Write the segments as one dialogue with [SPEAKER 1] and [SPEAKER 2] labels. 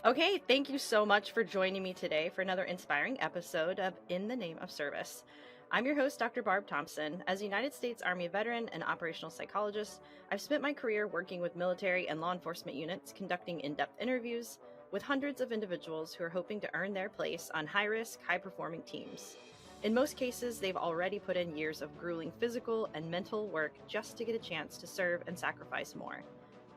[SPEAKER 1] Okay, thank you so much for joining me today for another inspiring episode of In the Name of Service. I'm your host, Dr. Barb Thompson. As a United States Army veteran and operational psychologist, I've spent my career working with military and law enforcement units, conducting in-depth interviews with hundreds of individuals who are hoping to earn their place on high-risk, high-performing teams. In most cases, they've already put in years of grueling physical and mental work just to get a chance to serve and sacrifice more.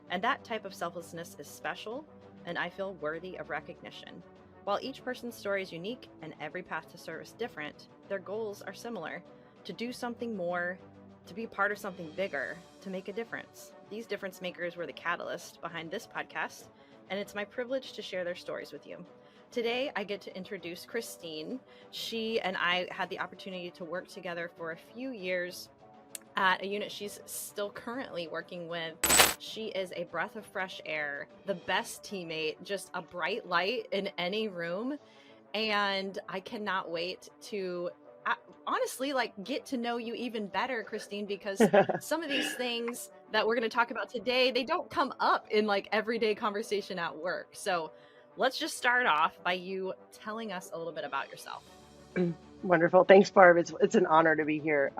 [SPEAKER 1] And that type of selflessness is special, and I feel worthy of recognition. While each person's story is unique and every path to service different, their goals are similar: to do something more, to be part of something bigger, to make a difference. These difference makers were the catalyst behind this podcast, and it's my privilege to share their stories with you. Today, I get to introduce Christine. She and I had the opportunity to work together for a few years at a unit she's still currently working with. She is a breath of fresh air, the best teammate, just a bright light in any room. And I cannot wait to honestly get to know you even better, Christine, because some of these things that we're going to talk about today, they don't come up in everyday conversation at work. So let's just start off by you telling us a little bit about yourself.
[SPEAKER 2] Wonderful. Thanks, Barb. It's an honor to be here.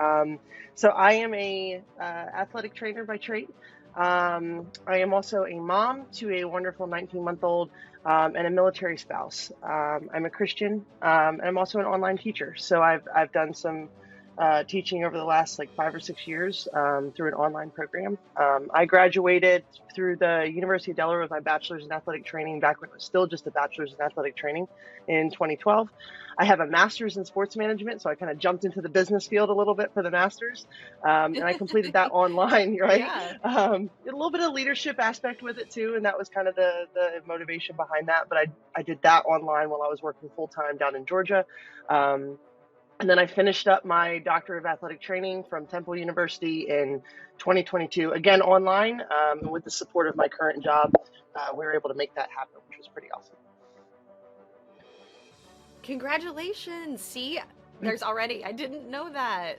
[SPEAKER 2] So I am a athletic trainer by trade. I am also a mom to a wonderful 19-month-old and a military spouse. I'm a Christian, and I'm also an online teacher. So I've done some teaching over the last 5 or 6 years through an online program. I graduated through the University of Delaware with my bachelor's in athletic training back when it was still just a bachelor's in athletic training in 2012. I have a master's in sports management, so I kind of jumped into the business field a little bit for the master's, and I completed that online, right?
[SPEAKER 1] Yeah.
[SPEAKER 2] A little bit of leadership aspect with it too, and that was kind of the motivation behind that. But I did that online while I was working full-time down in Georgia. And then I finished up my Doctor of Athletic Training from Temple University in 2022, again online, and with the support of my current job, we were able to make that happen, which was pretty awesome.
[SPEAKER 1] Congratulations. See, there's already, I didn't know that.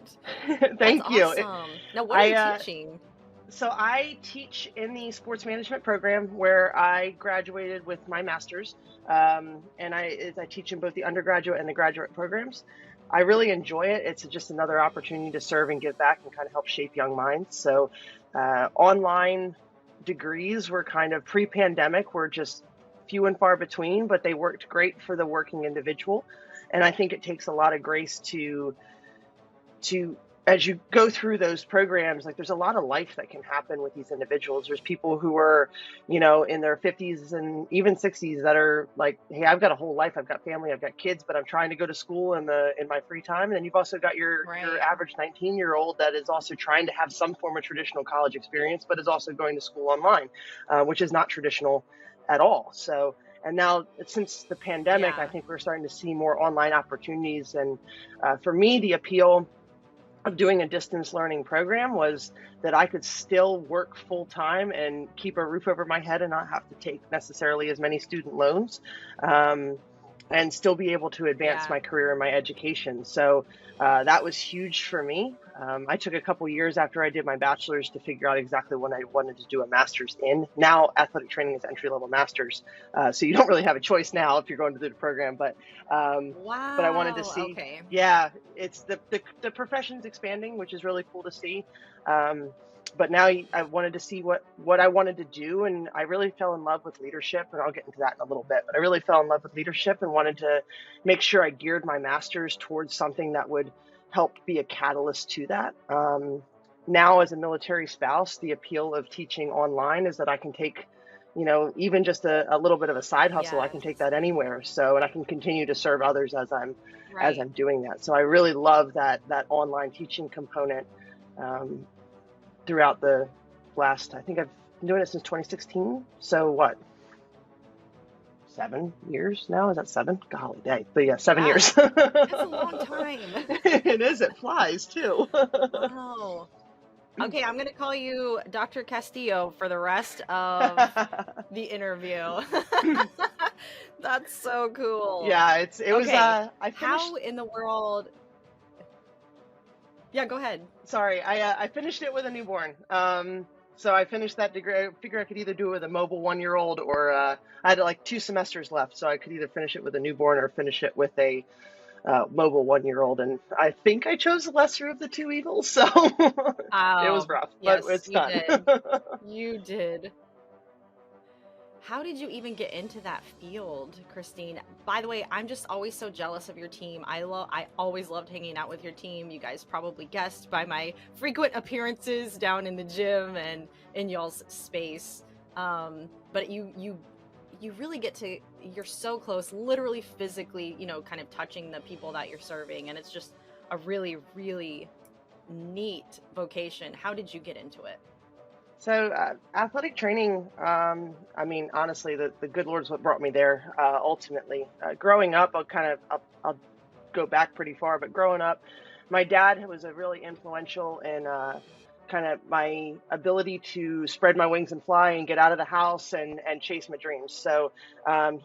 [SPEAKER 2] Thank
[SPEAKER 1] That's
[SPEAKER 2] you.
[SPEAKER 1] Awesome. Now, what are you teaching?
[SPEAKER 2] So I teach in the sports management program where I graduated with my master's, and I teach in both the undergraduate and the graduate programs. I really enjoy it. It's just another opportunity to serve and give back and kind of help shape young minds. So online degrees were kind of pre-pandemic, were just few and far between, but they worked great for the working individual. And I think it takes a lot of grace to as you go through those programs, there's a lot of life that can happen with these individuals. There's people who are, in their 50s and even 60s that are like, hey, I've got a whole life. I've got family, I've got kids, but I'm trying to go to school in my free time. And then you've also got your average 19-year-old that is also trying to have some form of traditional college experience, but is also going to school online, which is not traditional at all. So, and now since the pandemic, I think we're starting to see more online opportunities. And for me, the appeal of doing a distance learning program was that I could still work full time and keep a roof over my head and not have to take necessarily as many student loans, and still be able to advance my career and my education. So that was huge for me. I took a couple years after I did my bachelor's to figure out exactly what I wanted to do a master's in. Now athletic training is entry-level master's, so you don't really have a choice now if you're going to do the program. But but I wanted to see, it's the profession's expanding, which is really cool to see. But now I wanted to see what I wanted to do, and I really fell in love with leadership, and I'll get into that in a little bit. But I really fell in love with leadership and wanted to make sure I geared my master's towards something that would help be a catalyst to that. Now, as a military spouse, the appeal of teaching online is that I can take, even just a little bit of a side hustle. I can take that anywhere. So, and I can continue to serve others as I'm doing that. So I really love that online teaching component. Throughout the last, I think I've been doing it since 2016. So what? 7 years now? Is that 7? Golly day. But yeah, 7 years.
[SPEAKER 1] That's a long time.
[SPEAKER 2] It is. It flies too.
[SPEAKER 1] Wow. Okay, I'm going to call you Dr. Castillo for the rest of the interview. That's so cool.
[SPEAKER 2] Yeah, it was. I finished...
[SPEAKER 1] How in the world? Yeah, go ahead.
[SPEAKER 2] Sorry, I finished it with a newborn. So I finished that degree. I figured I could either do it with a mobile 1-year-old, or I had like 2 semesters left, so I could either finish it with a newborn or finish it with a mobile 1-year-old. And I think I chose the lesser of the two evils. So it was
[SPEAKER 1] Oh,
[SPEAKER 2] rough, but
[SPEAKER 1] yes,
[SPEAKER 2] it's
[SPEAKER 1] you
[SPEAKER 2] done.
[SPEAKER 1] did. You did. How did you even get into that field, Christine? By the way, I'm just always so jealous of your team. I always loved hanging out with your team. You guys probably guessed by my frequent appearances down in the gym and in y'all's space. But you really get to, you're so close, literally physically, kind of touching the people that you're serving, and it's just a really, really neat vocation. How did you get into it?
[SPEAKER 2] So athletic training, I mean, honestly, the good Lord's what brought me there. Ultimately, growing up, I'll go back pretty far, but growing up, my dad was a really influential in kind of my ability to spread my wings and fly and get out of the house and chase my dreams. So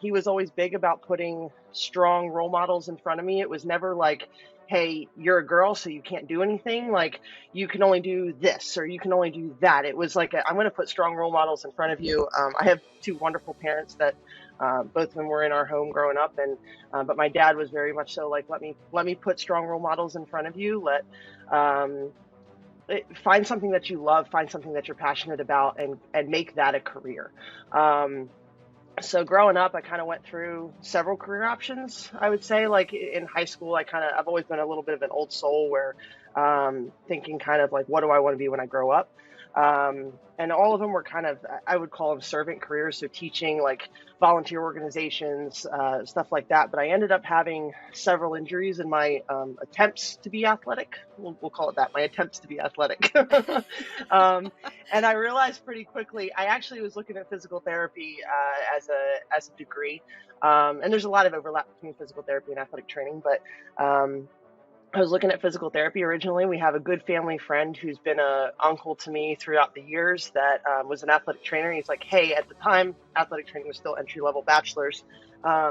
[SPEAKER 2] he was always big about putting strong role models in front of me. It was never like, hey, you're a girl, so you can't do anything. Like, you can only do this or you can only do that. It was like, I'm going to put strong role models in front of you. I have two wonderful parents that both of them were in our home growing up, and but my dad was very much so like, let me put strong role models in front of you. Um, Find something that you love, find something that you're passionate about, and make that a career. So growing up, I kind of went through several career options. I would say, like in high school, I've always been a little bit of an old soul, where thinking kind of like, what do I want to be when I grow up? And all of them were kind of, I would call them servant careers, so teaching, like volunteer organizations, stuff like that. But I ended up having several injuries in my attempts to be athletic. We'll call it that, my attempts to be athletic. um, and I realized pretty quickly, I actually was looking at physical therapy as a degree. And there's a lot of overlap between physical therapy and athletic training, but I was looking at physical therapy originally. We have a good family friend who's been a uncle to me throughout the years that was an athletic trainer. He's like, hey, at the time, athletic training was still entry-level bachelor's.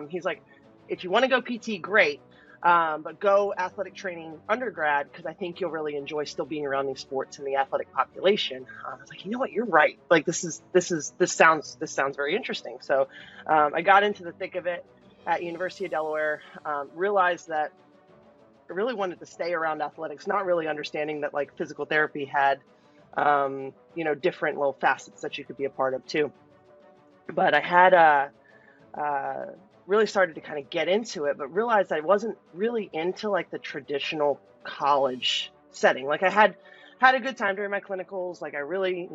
[SPEAKER 2] He's like, if you want to go PT, great, but go athletic training undergrad, because I think you'll really enjoy still being around these sports and the athletic population. I was like, you know what, you're right. Like, this sounds very interesting. So I got into the thick of it at University of Delaware. Realized that I really wanted to stay around athletics, not really understanding that like physical therapy had, different little facets that you could be a part of too. But I had really started to kind of get into it, but realized I wasn't really into like the traditional college setting. Like, I had a good time during my clinicals. Like, I really,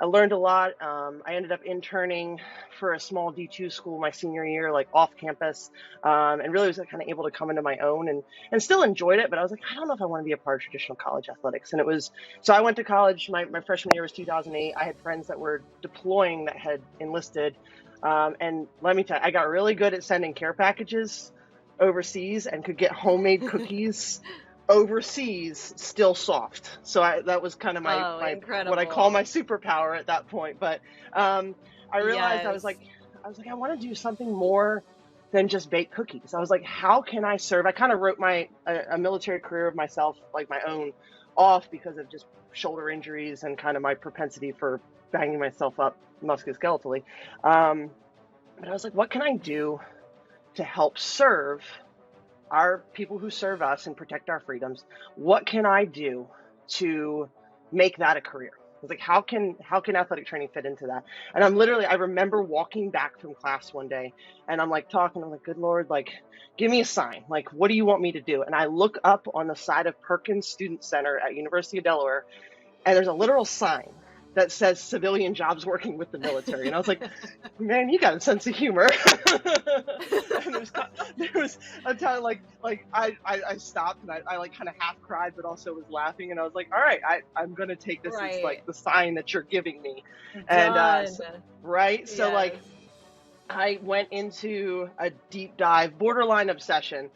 [SPEAKER 2] I learned a lot. I ended up interning for a small D2 school my senior year, like off campus, and really was kind of able to come into my own and still enjoyed it. But I was like, I don't know if I want to be a part of traditional college athletics. And it was, so I went to college. My freshman year was 2008. I had friends that were deploying that had enlisted. And let me tell you, I got really good at sending care packages overseas and could get homemade cookies overseas still soft. So that was kind of
[SPEAKER 1] Oh,
[SPEAKER 2] my what I call
[SPEAKER 1] incredible.
[SPEAKER 2] my superpower at that point. But I realized
[SPEAKER 1] Yes.
[SPEAKER 2] I want to do something more than just bake cookies. I was like, how can I serve? I kind of wrote a military career of myself, like my own, off because of just shoulder injuries and kind of my propensity for banging myself up musculoskeletally. But I was like, what can I do to help serve our people who serve us and protect our freedoms? What can I do to make that a career? I was like, how can athletic training fit into that? And I remember walking back from class one day and I'm like talking, I'm like, good Lord, like, give me a sign. Like, what do you want me to do? And I look up on the side of Perkins Student Center at University of Delaware, and there's a literal sign that says civilian jobs working with the military. And I was like, man, you got a sense of humor. And there was a time like I stopped and I like kind of half cried, but also was laughing. And I was like, all right, I'm going to take this as like
[SPEAKER 1] Right.
[SPEAKER 2] the sign that you're giving me. And
[SPEAKER 1] Done.
[SPEAKER 2] right. So like,
[SPEAKER 1] Yes.
[SPEAKER 2] I went into a deep dive, borderline obsession,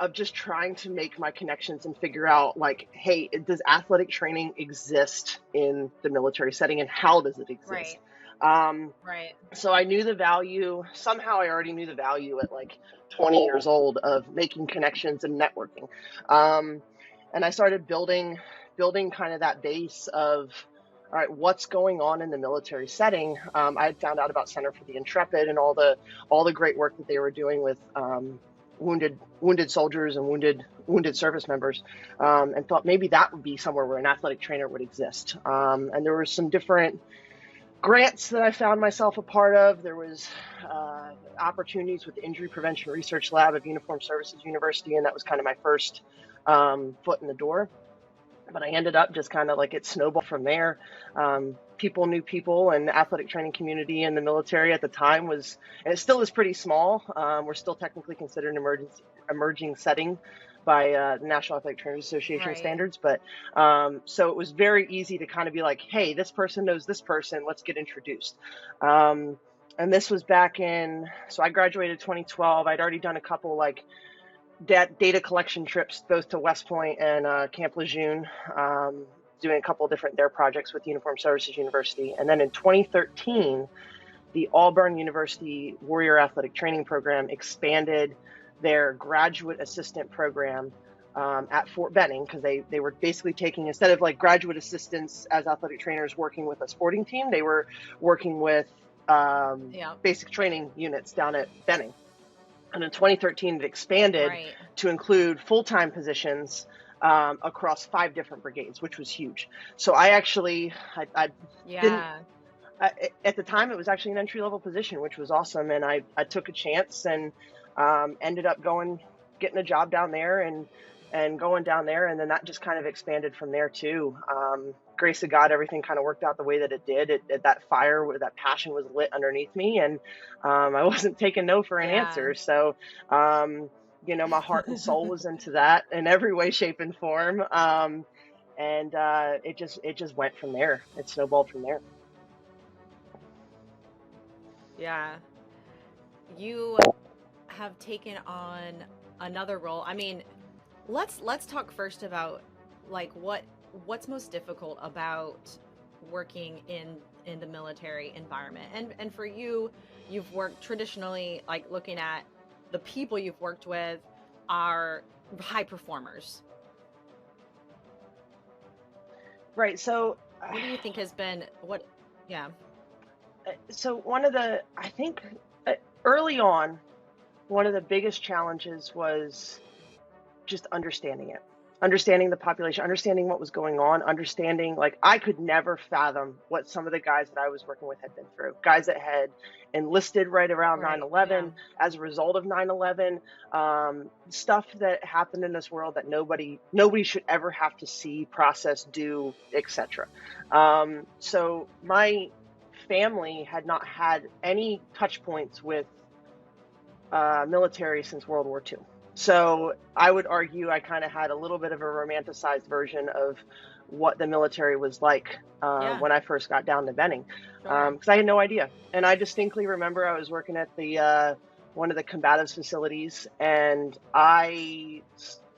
[SPEAKER 2] of just trying to make my connections and figure out, like, hey, does athletic training exist in the military setting, and how does it exist?
[SPEAKER 1] Right. Right.
[SPEAKER 2] So I knew the value. Somehow I already knew the value at like 20 years old of making connections and networking. And I started building kind of that base of all right, what's going on in the military setting? I had found out about Center for the Intrepid and all the great work that they were doing with wounded soldiers and wounded service members, and thought maybe that would be somewhere where an athletic trainer would exist. And there were some different grants that I found myself a part of. There was opportunities with the Injury Prevention Research Lab of Uniformed Services University, and that was kind of my first foot in the door. But I ended up just kind of like it snowballed from there. People knew people, and the athletic training community in the military at the time was, and it still is pretty small. We're still technically considered an emerging setting by the National Athletic Trainers Association standards. But so it was very easy to kind of be like, hey, this person knows this person, let's get introduced. And this was back in, so I graduated 2012. I'd already done a couple like data collection trips both to West Point and Camp Lejeune, doing a couple of different their projects with Uniformed Services University. And then in 2013, the Auburn University Warrior Athletic Training Program expanded their graduate assistant program at Fort Benning, because they were basically taking, instead of like graduate assistants as athletic trainers working with a sporting team, they were working with basic training units down at Benning. And in 2013, it expanded to include full-time positions across 5 different brigades, which was huge. So I actually, didn't, at the time, it was actually an entry-level position, which was awesome. And I took a chance and ended up getting a job down there and going down there. And then that just kind of expanded from there too. Grace of God, everything kind of worked out the way that it did. That fire, that passion was lit underneath me, and I wasn't taking no for an answer. So, my heart and soul was into that in every way, shape, and form. And it just went from there. It snowballed from there.
[SPEAKER 1] Yeah. You have taken on another role. I mean, let's talk first about like what's most difficult about working in the military environment. And for you, you've worked traditionally, like looking at the people you've worked with are high performers.
[SPEAKER 2] Right. So
[SPEAKER 1] what do you think has been
[SPEAKER 2] so I think early on, one of the biggest challenges was just understanding the population, understanding what was going on, understanding, like, I could never fathom what some of the guys that I was working with had been through. Guys that had enlisted right around 9/11, as a result of 9/11, stuff that happened in this world that nobody should ever have to see, process, do, etc. So my family had not had any touch points with military since World War II. So I would argue I kind of had a little bit of a romanticized version of what the military was like when I first got down to Benning, because I had no idea. And I distinctly remember I was working at the one of the combatives facilities, and I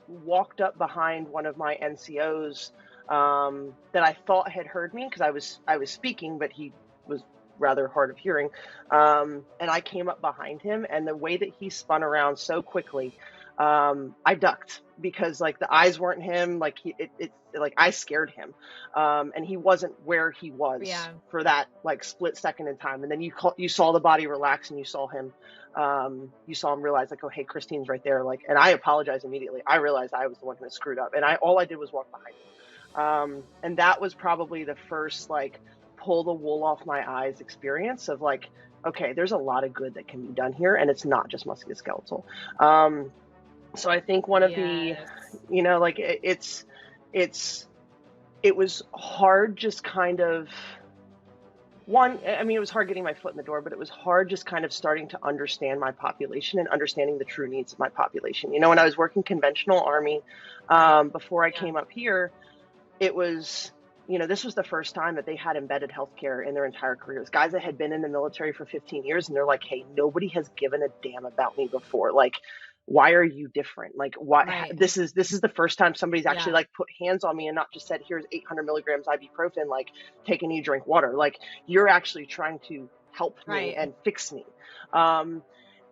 [SPEAKER 2] walked up behind one of my NCOs that I thought had heard me, because I was speaking, but he was rather hard of hearing. And I came up behind him, and the way that he spun around so quickly, I ducked, because like the eyes weren't him, like like I scared him, and he wasn't where he was for that like split second in time. And then you saw the body relax, and you saw him realize, like, oh, hey, Christine's right there. Like, and I apologized immediately. I realized I was the one who screwed up, and all I did was walk behind him. And that was probably the first like pull the wool off my eyes experience of like, okay, there's a lot of good that can be done here, and it's not just musculoskeletal. So I think one of the, like it was hard, just kind of it was hard getting my foot in the door, but it was hard just kind of starting to understand my population and understanding the true needs of my population. When I was working conventional Army, before I came up here, it was, this was the first time that they had embedded healthcare in their entire careers. Guys that had been in the military for 15 years, and they're like, hey, nobody has given a damn about me before. Like, why are you different? Like, why? This is the first time somebody's actually like put hands on me and not just said, here's 800 milligrams ibuprofen, like, take a knee, drink water. Like, you're actually trying to help me and fix me. And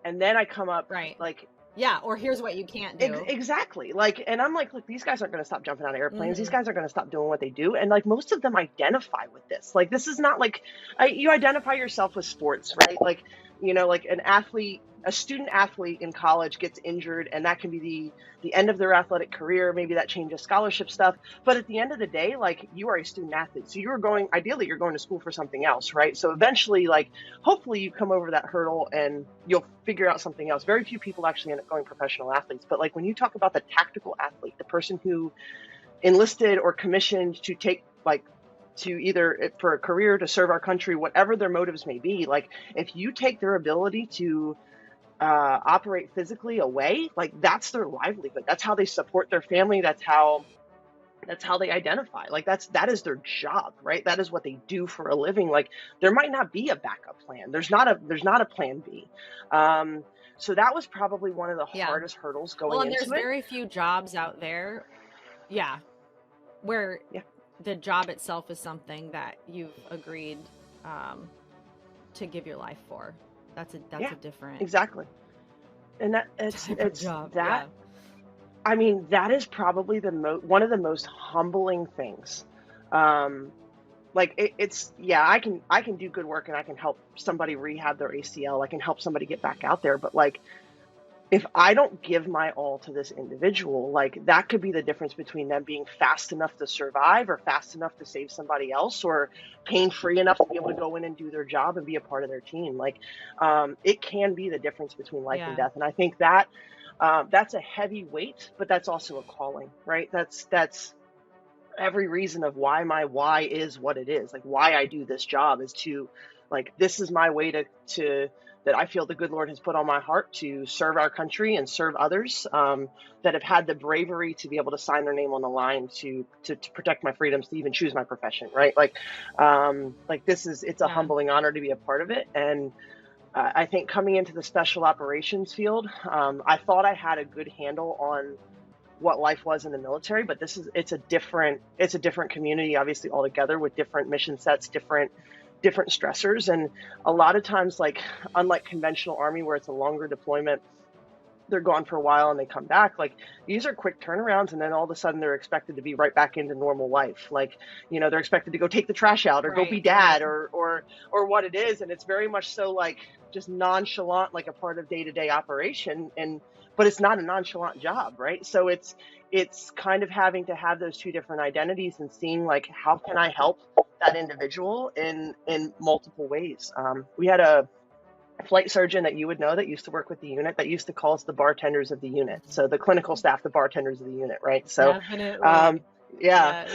[SPEAKER 2] then I come up, like,
[SPEAKER 1] Yeah, or here's what you can't do.
[SPEAKER 2] Exactly. Like, and I'm like, look, these guys aren't going to stop jumping out of airplanes. These
[SPEAKER 1] Hmm.
[SPEAKER 2] guys aren't going to stop doing what they do. And like, most of them identify with this. Like, this is not like you identify yourself with sports, right? Like, like an athlete, a student athlete in college gets injured, and that can be the end of their athletic career. Maybe that changes scholarship stuff. But at the end of the day, like, you are a student athlete. So ideally, you're going to school for something else, right? So eventually, like, hopefully you come over that hurdle and you'll figure out something else. Very few people actually end up going professional athletes. But like, when you talk about the tactical athlete, the person who enlisted or commissioned to take, like, to either for a career, to serve our country, whatever their motives may be, like, if you take their ability to operate physically away, like, that's their livelihood. That's how they support their family. That's how they identify. Like, that is their job, right? That is what they do for a living. Like, there might not be a backup plan. There's not a plan B. So that was probably one of the
[SPEAKER 1] Yeah.
[SPEAKER 2] hardest hurdles
[SPEAKER 1] Well,
[SPEAKER 2] going
[SPEAKER 1] and there's
[SPEAKER 2] into it.
[SPEAKER 1] very few jobs out there, yeah, where
[SPEAKER 2] Yeah,
[SPEAKER 1] the job itself is something that you've agreed to give your life for. That's
[SPEAKER 2] yeah,
[SPEAKER 1] a different
[SPEAKER 2] exactly. And
[SPEAKER 1] type of job.
[SPEAKER 2] that.
[SPEAKER 1] Yeah.
[SPEAKER 2] I mean, that is probably one of the most humbling things. Um, like, yeah, I can do good work and I can help somebody rehab their ACL. I can help somebody get back out there. But like, if I don't give my all to this individual, like, that could be the difference between them being fast enough to survive or fast enough to save somebody else or pain free enough to be able to go in and do their job and be a part of their team. Like, it can be the difference between life and
[SPEAKER 1] Yeah.
[SPEAKER 2] death. And I think that's a heavy weight, but that's also a calling, right? That's every reason of why my why is what it is. Like, why I do this job is to, like, this is my way to that I feel the good Lord has put on my heart to serve our country and serve others, that have had the bravery to be able to sign their name on the line to protect my freedoms, to even choose my profession, right? Like, it's a
[SPEAKER 1] Yeah.
[SPEAKER 2] humbling honor to be a part of it. And I think coming into the special operations field, I thought I had a good handle on what life was in the military, but it's a different community, obviously, altogether, with different mission sets, different stressors. And a lot of times, like, unlike conventional Army where it's a longer deployment, they're gone for a while and they come back, like, these are quick turnarounds, and then all of a sudden they're expected to be right back into normal life. Like, they're expected to go take the trash out or go be
[SPEAKER 1] Right.
[SPEAKER 2] dad
[SPEAKER 1] Right.
[SPEAKER 2] or what it is. And it's very much so, like, just nonchalant, like a part of day-to-day operation. But it's not a nonchalant job, right? So it's kind of having to have those two different identities and seeing, like, how can I help that individual in multiple ways. We had a flight surgeon that you would know that used to work with the unit that used to call us the bartenders of the unit. So the clinical staff, the bartenders of the unit, right? So,
[SPEAKER 1] Definitely.
[SPEAKER 2] yeah.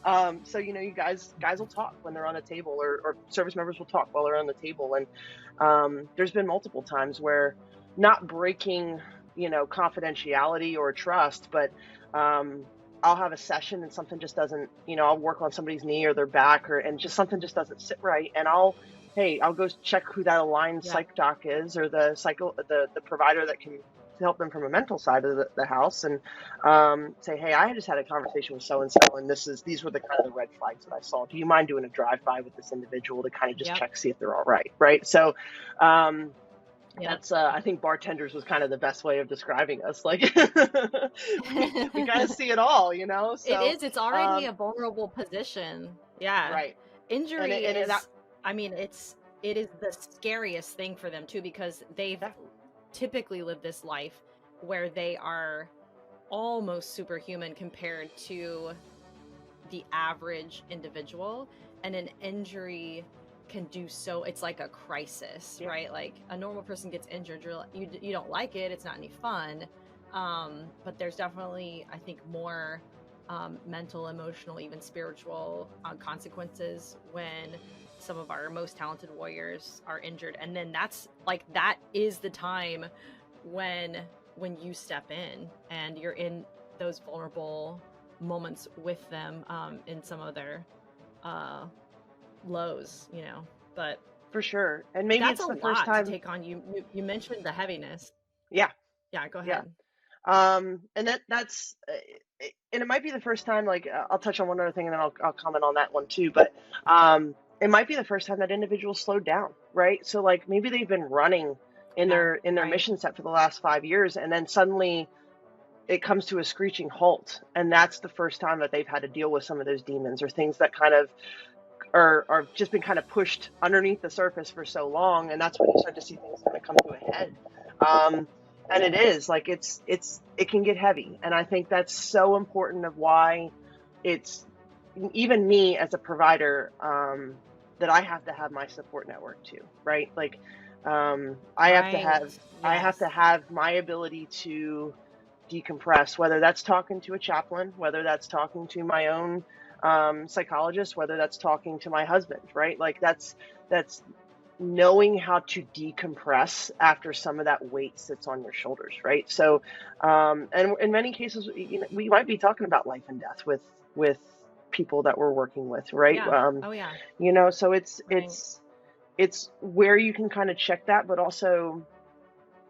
[SPEAKER 1] Yes.
[SPEAKER 2] So, you guys will talk when they're on a table, or service members will talk while they're on the table. And there's been multiple times where, not breaking, confidentiality or trust, but I'll have a session and something just doesn't, I'll work on somebody's knee or their back, and just something just doesn't sit right. And I'll go check who that aligned
[SPEAKER 1] Yeah.
[SPEAKER 2] psych doc is, or the provider that can help them from a mental side of the house, and say, hey, I just had a conversation with so and so, and these were the kind of the red flags that I saw. Do you mind doing a drive by with this individual to kind of just
[SPEAKER 1] Yep.
[SPEAKER 2] check, see if they're all right, right? So
[SPEAKER 1] Yep.
[SPEAKER 2] that's I think bartenders was kind of the best way of describing us. Like, we kind of see it all,
[SPEAKER 1] It
[SPEAKER 2] So
[SPEAKER 1] is. It's already a vulnerable position. Yeah.
[SPEAKER 2] right,
[SPEAKER 1] Injury
[SPEAKER 2] and that,
[SPEAKER 1] is, I mean, it is the scariest thing for them too, because they've
[SPEAKER 2] yeah,
[SPEAKER 1] typically lived this life where they are almost superhuman compared to the average individual, and an injury can do so. It's like a crisis,
[SPEAKER 2] yeah,
[SPEAKER 1] right? Like, a normal person gets injured, you don't like it, it's not any fun, but there's definitely, I think, more mental, emotional, even spiritual consequences when some of our most talented warriors are injured. And then that is the time when you step in and you're in those vulnerable moments with them, in some of their lows, but
[SPEAKER 2] for sure. And maybe
[SPEAKER 1] that's
[SPEAKER 2] it's
[SPEAKER 1] a
[SPEAKER 2] the first
[SPEAKER 1] lot to
[SPEAKER 2] time.
[SPEAKER 1] take on. You mentioned the heaviness.
[SPEAKER 2] Yeah,
[SPEAKER 1] Yeah, go
[SPEAKER 2] yeah.
[SPEAKER 1] ahead.
[SPEAKER 2] And that's and it might be the first time. Like, I'll touch on one other thing, and then I'll comment on that one too. But it might be the first time that individual slowed down, right? So, like, maybe they've been running, in
[SPEAKER 1] Yeah.
[SPEAKER 2] their
[SPEAKER 1] Right.
[SPEAKER 2] mission set for the last 5 years, and then suddenly it comes to a screeching halt, and that's the first time that they've had to deal with some of those demons or things that kind of are just been kind of pushed underneath the surface for so long, and that's when you start to see things kind of come to a head. And it is like it can get heavy, and I think that's so important of why it's even me as a provider, that I have to have my support network too, right? Like,
[SPEAKER 1] Right.
[SPEAKER 2] I have
[SPEAKER 1] Yes.
[SPEAKER 2] to have my ability to decompress, whether that's talking to a chaplain, whether that's talking to my own psychologist, whether that's talking to my husband, right? Like that's knowing how to decompress after some of that weight sits on your shoulders, right? So, and in many cases, you know, we might be talking about life and death with people that we're working with, right?
[SPEAKER 1] Yeah. Oh yeah.
[SPEAKER 2] You know, so it's
[SPEAKER 1] Right.
[SPEAKER 2] it's where you can kind of check that, but also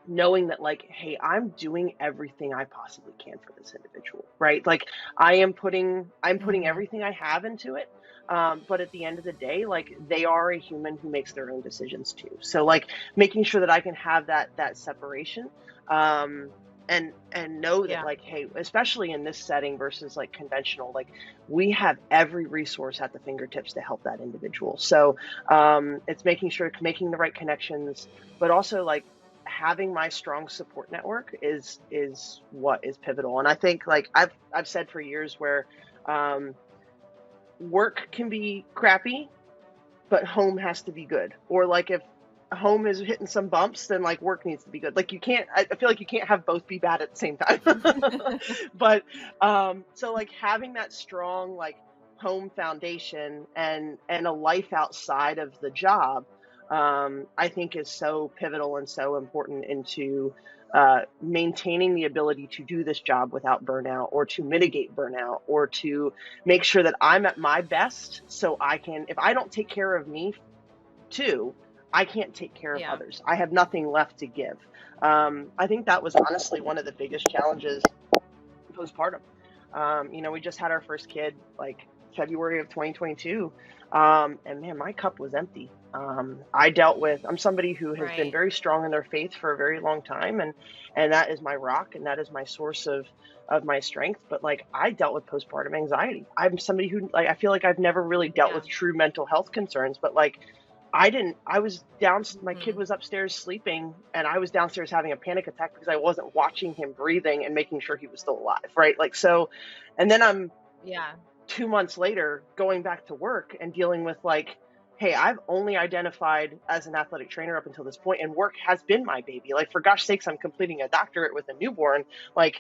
[SPEAKER 2] knowing that, like, hey, I'm doing everything I possibly can for this individual, right? Like, I'm putting
[SPEAKER 1] Hmm.
[SPEAKER 2] everything I have into it. But at the end of the day, like, they are a human who makes their own decisions too. So, like, making sure that I can have that separation, and know that,
[SPEAKER 1] Yeah.
[SPEAKER 2] like, hey, especially in this setting versus like conventional, like, we have every resource at the fingertips to help that individual. So it's making sure making the right connections, but also like having my strong support network is what is pivotal. And I think, like, I've said for years where um, work can be crappy, but home has to be good. Or like if home is hitting some bumps, then like work needs to be good. Like you can't. I feel like you can't have both be bad at the same time. But so like having that strong like home foundation and a life outside of the job, I think is so pivotal and so important into maintaining the ability to do this job without burnout, or to mitigate burnout, or to make sure that I'm at my best, so I can, if I don't take care of me too, I can't take care of
[SPEAKER 1] Yeah.
[SPEAKER 2] others. I have nothing left to give. I think that was honestly one of the biggest challenges postpartum. You know, we just had our first kid like February of 2022. And man, my cup was empty. I'm somebody who has been
[SPEAKER 1] Right.
[SPEAKER 2] very strong in their faith for a very long time. And that is my rock, and that is my source of my strength. But like, I dealt with postpartum anxiety. I'm somebody who, like, I feel like I've never really dealt
[SPEAKER 1] Yeah.
[SPEAKER 2] with true mental health concerns, but like, I didn't, I was down, my kid
[SPEAKER 1] Hmm.
[SPEAKER 2] was upstairs sleeping, and I was downstairs having a panic attack because I wasn't watching him breathing and making sure he was still alive, right? Like, so, and then I'm
[SPEAKER 1] Yeah.
[SPEAKER 2] 2 months later going back to work and dealing with like, hey, I've only identified as an athletic trainer up until this point, and work has been my baby. Like, for gosh sakes, I'm completing a doctorate with a newborn. Like,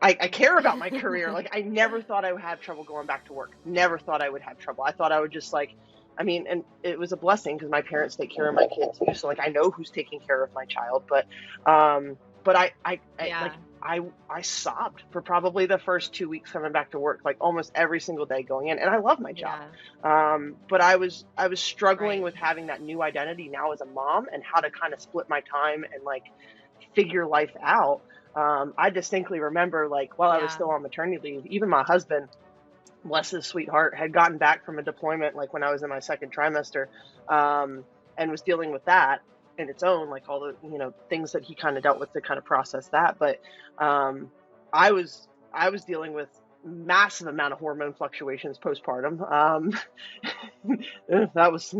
[SPEAKER 2] I care about my career. Like, I never thought I would have trouble going back to work. Never thought I would have trouble. I thought I would just like, I mean, and it was a blessing because my parents take care of my kids too. So like, I know who's taking care of my child, but I like,
[SPEAKER 1] Yeah.
[SPEAKER 2] I sobbed for probably the first 2 weeks coming back to work, like almost every single day going in, and I love my job.
[SPEAKER 1] Yeah.
[SPEAKER 2] But I was struggling
[SPEAKER 1] Right.
[SPEAKER 2] with having that new identity now as a mom, and how to kind of split my time and like figure life out. I distinctly remember, like, while I was
[SPEAKER 1] Yeah.
[SPEAKER 2] still on maternity leave, even my husband, bless his sweetheart, had gotten back from a deployment, like when I was in my second trimester, and was dealing with that in its own, like all the, you know, things that he kind of dealt with to kind of process that. But um, I was dealing with massive amount of hormone fluctuations postpartum. That was,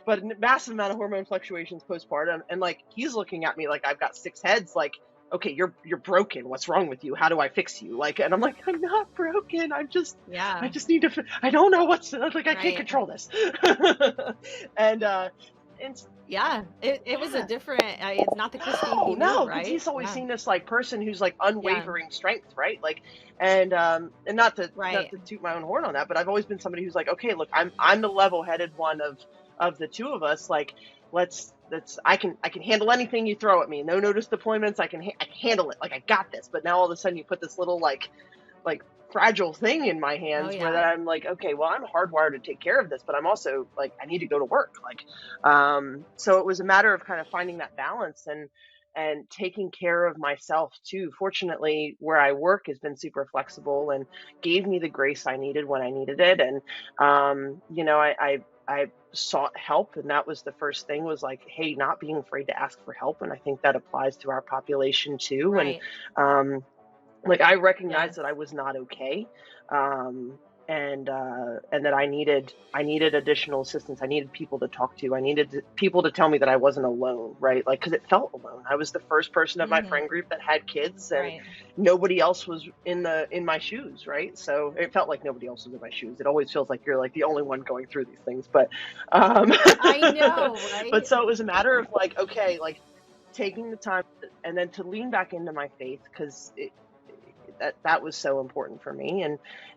[SPEAKER 2] but a massive amount of hormone fluctuations postpartum, and like, he's looking at me like I've got six heads, like, okay, you're broken. What's wrong with you? How do I fix you? Like, and I'm like, I'm not broken. I
[SPEAKER 1] Yeah.
[SPEAKER 2] just need to. I don't know what's like. I can't
[SPEAKER 1] Right.
[SPEAKER 2] control this. and and
[SPEAKER 1] Yeah. It was a
[SPEAKER 2] yeah,
[SPEAKER 1] different. It's not the Christine he knew,
[SPEAKER 2] no, because
[SPEAKER 1] right?
[SPEAKER 2] he's always
[SPEAKER 1] Yeah.
[SPEAKER 2] seen this like person who's like
[SPEAKER 1] Yeah.
[SPEAKER 2] unwavering strength, right? Like, and not
[SPEAKER 1] Right.
[SPEAKER 2] to toot my own horn on that, but I've always been somebody who's like, okay, look, I'm the level-headed one of the two of us. Like, let's I can handle anything you throw at me. No notice deployments. I can handle it. Like, I got this. But now all of a sudden you put this little like fragile thing in my
[SPEAKER 1] Oh
[SPEAKER 2] hands where
[SPEAKER 1] yeah.
[SPEAKER 2] that I'm like, okay, well, I'm hardwired to take care of this, but I'm also like, I need to go to work. Like, so it was a matter of kind of finding that balance, and taking care of myself too. Fortunately, where I work has been super flexible and gave me the grace I needed when I needed it. And, I sought help, and that was the first thing, was like, hey, not being afraid to ask for help. And I think that applies to our population too. And,
[SPEAKER 1] Right.
[SPEAKER 2] um, like, I recognized
[SPEAKER 1] Yes.
[SPEAKER 2] that I was not okay. Um, and that I needed additional assistance. I needed people to talk to. I needed people to tell me that I wasn't alone, right? Like, because it felt alone. I was the first person of my
[SPEAKER 1] Hmm.
[SPEAKER 2] friend group that had kids, and
[SPEAKER 1] Right.
[SPEAKER 2] nobody else was in my shoes, right? So it felt like nobody else was in my shoes. It always feels like you're like the only one going through these things, but um,
[SPEAKER 1] I know,
[SPEAKER 2] but
[SPEAKER 1] right?
[SPEAKER 2] so it was a matter of like, okay, like taking the time and then to lean back into my faith, because that was so important for me,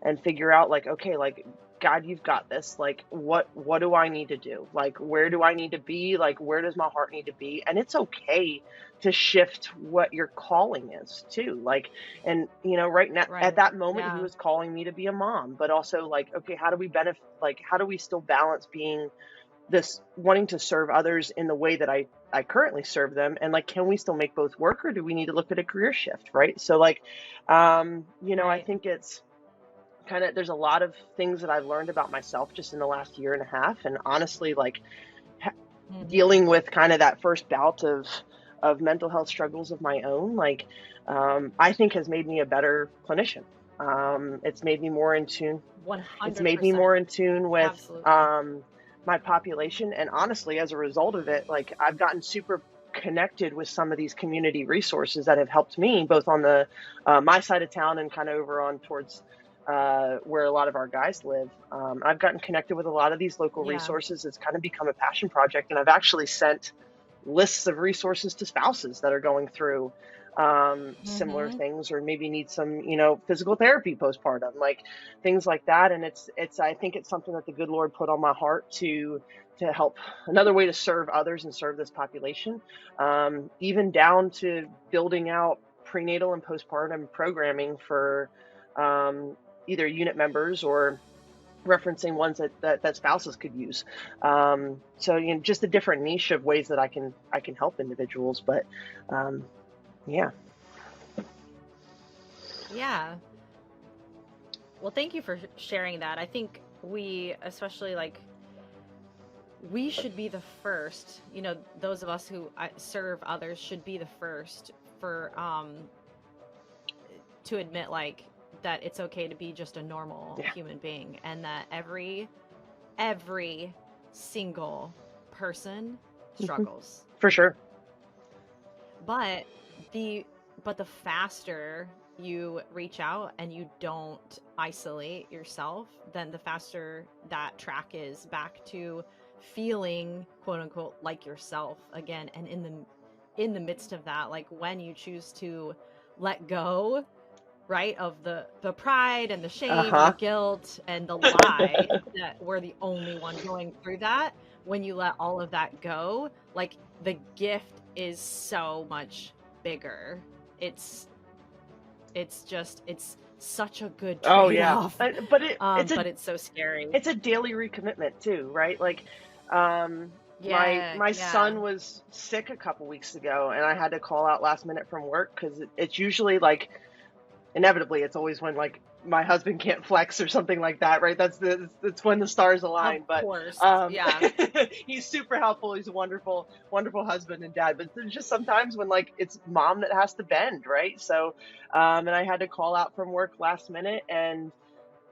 [SPEAKER 2] and figure out like, okay, like, God, you've got this. Like, what do I need to do? Like, where do I need to be? Like, where does my heart need to be? And it's okay to shift what your calling is too. Like, and right now at
[SPEAKER 1] Right.
[SPEAKER 2] that moment he
[SPEAKER 1] Yeah.
[SPEAKER 2] was calling me to be a mom, but also like, okay, how do we benefit, like, how do we still balance being this, wanting to serve others in the way that I currently serve them, and like, can we still make both work, or do we need to look at a career shift, right? So like, I
[SPEAKER 1] Right.
[SPEAKER 2] think it's kind of, there's a lot of things that I've learned about myself just in the last year and a half, and honestly, like, ha-
[SPEAKER 1] Hmm.
[SPEAKER 2] dealing with kind of that first bout of mental health struggles of my own, like, I think has made me a better clinician. It's made me more in tune. It's made me
[SPEAKER 1] 100%.
[SPEAKER 2] more in tune with
[SPEAKER 1] Absolutely.
[SPEAKER 2] my population. And honestly, as a result of it, like, I've gotten super connected with some of these community resources that have helped me both on the my side of town and kind of over on towards where a lot of our guys live. I've gotten connected with a lot of these local
[SPEAKER 1] Yeah.
[SPEAKER 2] resources. It's kind of become a passion project. And I've actually sent lists of resources to spouses that are going through similar
[SPEAKER 1] Hmm.
[SPEAKER 2] things, or maybe need some, physical therapy postpartum, like things like that. And I think it's something that the good Lord put on my heart to help, another way to serve others and serve this population, even down to building out prenatal and postpartum programming for either unit members or referencing ones that spouses could use. So just a different niche of ways that I can help individuals. But um, yeah.
[SPEAKER 1] Yeah. Well, thank you for sharing that. I think we, especially like, we should be the first, those of us who serve others should be the first for to admit like that it's okay to be just a normal
[SPEAKER 2] Yeah.
[SPEAKER 1] human being, and that every single person
[SPEAKER 2] Mhm.
[SPEAKER 1] struggles.
[SPEAKER 2] For sure.
[SPEAKER 1] But the but the faster you reach out and you don't isolate yourself, then the faster that track is back to feeling quote unquote like yourself again. And in the midst of that, like when you choose to let go, right, of the pride and the shame and the
[SPEAKER 2] Uh-huh.
[SPEAKER 1] guilt and the lie that we're the only one going through that, when you let all of that go, like the gift is so much bigger. It's such a good
[SPEAKER 2] Oh yeah.
[SPEAKER 1] trade-off.
[SPEAKER 2] But it's a
[SPEAKER 1] But it's so scary.
[SPEAKER 2] it's a daily recommitment too, right? Like, my
[SPEAKER 1] Yeah,
[SPEAKER 2] my
[SPEAKER 1] yeah.
[SPEAKER 2] son was sick a couple weeks ago, and I had to call out last minute from work, because it's usually like, inevitably, it's always when like my husband can't flex or something like that, right? That's when the stars align.
[SPEAKER 1] Of
[SPEAKER 2] But
[SPEAKER 1] course. Yeah.
[SPEAKER 2] he's super helpful. He's a wonderful, wonderful husband and dad. But there's just sometimes when like it's mom that has to bend, right? So, and I had to call out from work last minute, and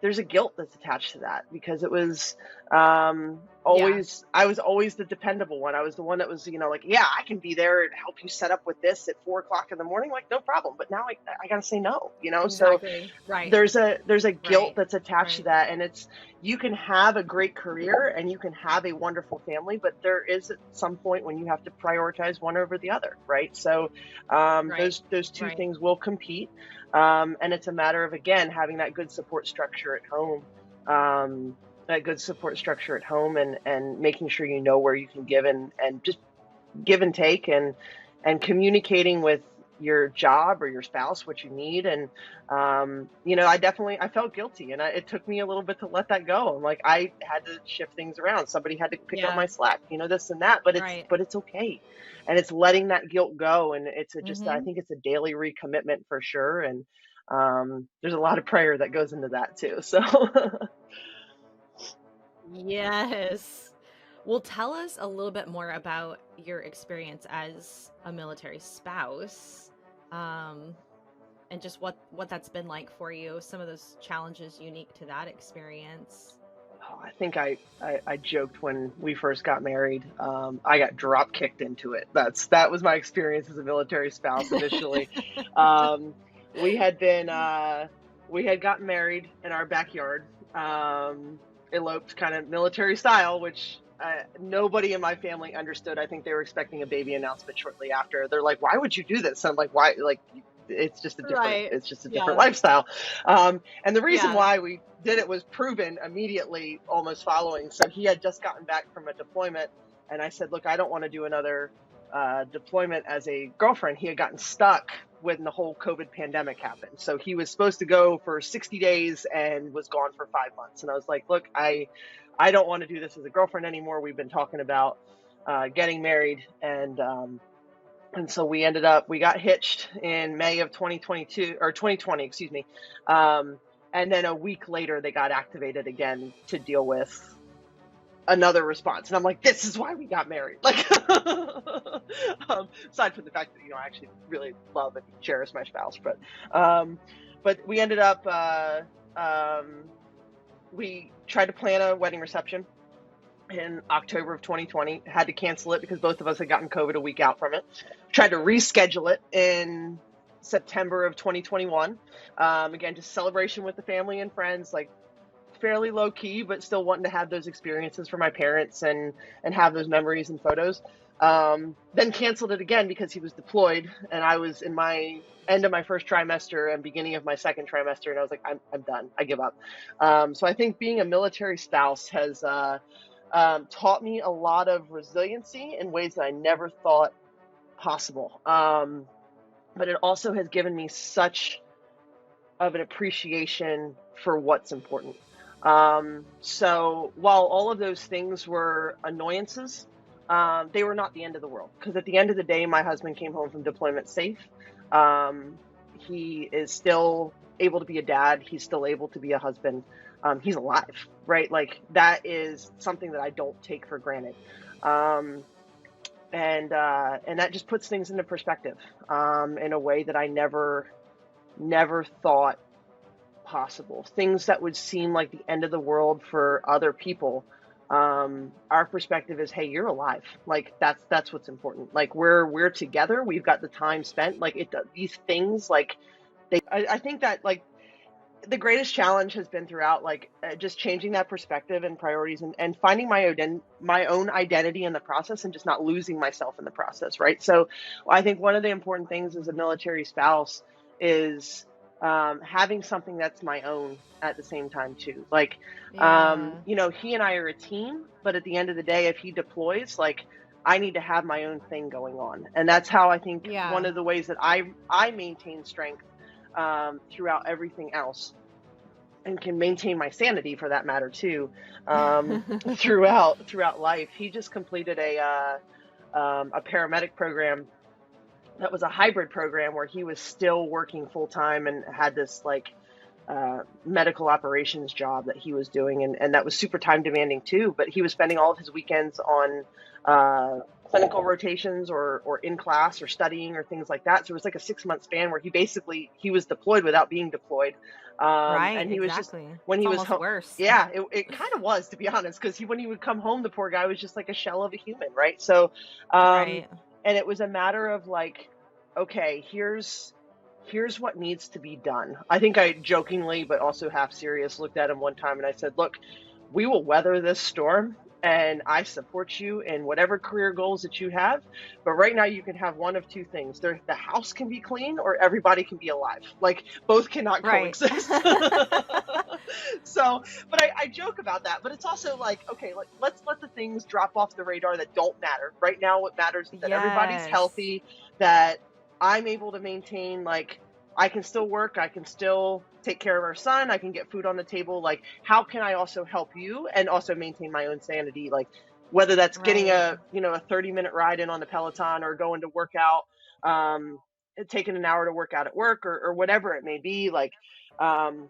[SPEAKER 2] there's a guilt that's attached to that, because it was
[SPEAKER 1] Yeah.
[SPEAKER 2] always, I was always the dependable one. I was the one that was, like, yeah, I can be there and help you set up with this at 4 o'clock in the morning, like, no problem. But now I gotta say no, so
[SPEAKER 1] Exactly. Right.
[SPEAKER 2] there's a guilt
[SPEAKER 1] Right.
[SPEAKER 2] that's attached to
[SPEAKER 1] Right.
[SPEAKER 2] that. And it's, you can have a great career and you can have a wonderful family, but there is at some point when you have to prioritize one over the other, right? So
[SPEAKER 1] Right.
[SPEAKER 2] those two
[SPEAKER 1] Right.
[SPEAKER 2] things will compete. And it's a matter of, again, having that good support structure at home, and making sure where you can give and just give and take, and communicating your job or your spouse what you need. And I felt guilty, and it took me a little bit to let that go. I'm like, I had to shift things around. Somebody had to pick up
[SPEAKER 1] Yeah.
[SPEAKER 2] my slack, this and that, but
[SPEAKER 1] Right.
[SPEAKER 2] it's okay. And it's letting that guilt go. And I
[SPEAKER 1] Mm-hmm.
[SPEAKER 2] think it's a daily recommitment for sure. And there's a lot of prayer that goes into that too. So
[SPEAKER 1] Yes. Well, tell us a little bit more about your experience as a military spouse, um, and just what that's been like for you, some of those challenges unique to that experience.
[SPEAKER 2] I think I joked when we first got married. I got drop kicked into it. That was my experience as a military spouse initially. Um, we had been we had gotten married in our backyard, eloped kind of military style, which nobody in my family understood. I think they were expecting a baby announcement shortly after. They're like, "Why would you do this?" I'm like, "Why?" Like,
[SPEAKER 1] Right.
[SPEAKER 2] it's just a different
[SPEAKER 1] Yeah.
[SPEAKER 2] lifestyle. And the reason
[SPEAKER 1] Yeah.
[SPEAKER 2] why we did it was proven immediately almost following. So he had just gotten back from a deployment, and I said, "Look, I don't want to do another deployment as a girlfriend." He had gotten stuck when the whole COVID pandemic happened. So he was supposed to go for 60 days and was gone for 5 months. And I was like, "Look, I don't want to do this as a girlfriend anymore. We've been talking about getting married." And so we got hitched in May of 2022 or 2020, excuse me. And then a week later, they got activated again to deal with another response. And I'm like, this is why we got married. Like, aside from the fact that, I actually really love and cherish my spouse, but we ended up, we tried to plan a wedding reception in October of 2020, had to cancel it because both of us had gotten COVID a week out from it. Tried to reschedule it in September of 2021. Again, just celebration with the family and friends, like fairly low key, but still wanting to have those experiences for my parents and have those memories and photos. Then canceled it again because he was deployed, and I was in my end of my first trimester and beginning of my second trimester, and I was like, I'm done. I give up. So I think being a military spouse has taught me a lot of resiliency in ways that I never thought possible. But it also has given me such of an appreciation for what's important. So while all of those things were annoyances, they were not the end of the world. Because at the end of the day, my husband came home from deployment safe. He is still able to be a dad. He's still able to be a husband. He's alive, right? Like, that is something that I don't take for granted. And that just puts things into perspective in a way that I never thought possible. Things that would seem like the end of the world for other people, our perspective is, hey, you're alive. Like, that's what's important. Like, we're together. We've got the time spent. Like, these things, like, I think that, like, the greatest challenge has been throughout, like, just changing that perspective and priorities, and finding my own identity in the process, and just not losing myself in the process, right? So I think one of the important things as a military spouse is having something that's my own at the same time too. Like,
[SPEAKER 1] Yeah.
[SPEAKER 2] he and I are a team, but at the end of the day, if he deploys, like, I need to have my own thing going on. And that's how I think one
[SPEAKER 1] Yeah.
[SPEAKER 2] of the ways that I maintain strength throughout everything else, and can maintain my sanity for that matter too, throughout life. He just completed a paramedic program that was a hybrid program where he was still working full time and had this, like, medical operations job that he was doing, and that was super time demanding too. But he was spending all of his weekends on clinical rotations or in class or studying or things like that. So it was like a 6-month span where he was deployed without being deployed.
[SPEAKER 1] Right,
[SPEAKER 2] And he was just,
[SPEAKER 1] exactly.
[SPEAKER 2] when
[SPEAKER 1] It's
[SPEAKER 2] he was
[SPEAKER 1] almost
[SPEAKER 2] home.
[SPEAKER 1] worse.
[SPEAKER 2] Yeah, it kind of was, to be honest, because when he would come home, the poor guy was just like a shell of a human, right? So,
[SPEAKER 1] Right.
[SPEAKER 2] and it was a matter of, like, okay, here's what needs to be done. I think I jokingly, but also half serious, looked at him one time and I said, look, we will weather this storm, and I support you in whatever career goals that you have. But right now you can have one of two things. The house can be clean, or everybody can be alive. Like, both cannot
[SPEAKER 1] Right.
[SPEAKER 2] coexist. So, but I joke about that, but it's also like, okay, like, let's let the things drop off the radar that don't matter. Right now, what matters is that everybody's
[SPEAKER 1] Yes.
[SPEAKER 2] healthy, that I'm able to maintain, like, I can still work, I can still take care of our son, I can get food on the table. Like, how can I also help you and also maintain my own sanity? Like, whether that's getting
[SPEAKER 1] Right.
[SPEAKER 2] a 30-minute ride in on the Peloton, or going to work out, taking an hour to work out at work, or whatever it may be. Like, um,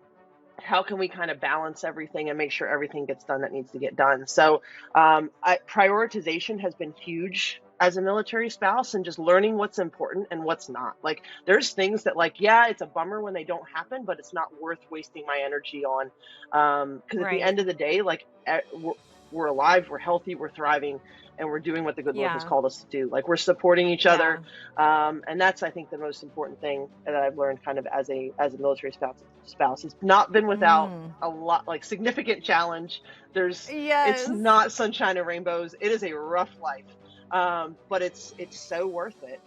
[SPEAKER 2] how can we kind of balance everything and make sure everything gets done that needs to get done? So prioritization has been huge as a military spouse, and just learning what's important and what's not. Like, there's things that, like, yeah, it's a bummer when they don't happen, but it's not worth wasting my energy on. Because at the
[SPEAKER 1] Right.
[SPEAKER 2] end of the day, like, we're alive, we're healthy, we're thriving, and we're doing what the good Lord has
[SPEAKER 1] Yeah.
[SPEAKER 2] called us to do. Like, we're supporting each other.
[SPEAKER 1] Yeah.
[SPEAKER 2] And that's, I think, the most important thing that I've learned kind of as a military spouse. It's not been without
[SPEAKER 1] Mm.
[SPEAKER 2] a lot, like, significant challenge. It's
[SPEAKER 1] Yes.
[SPEAKER 2] not sunshine and rainbows. It is a rough life. But it's so worth it.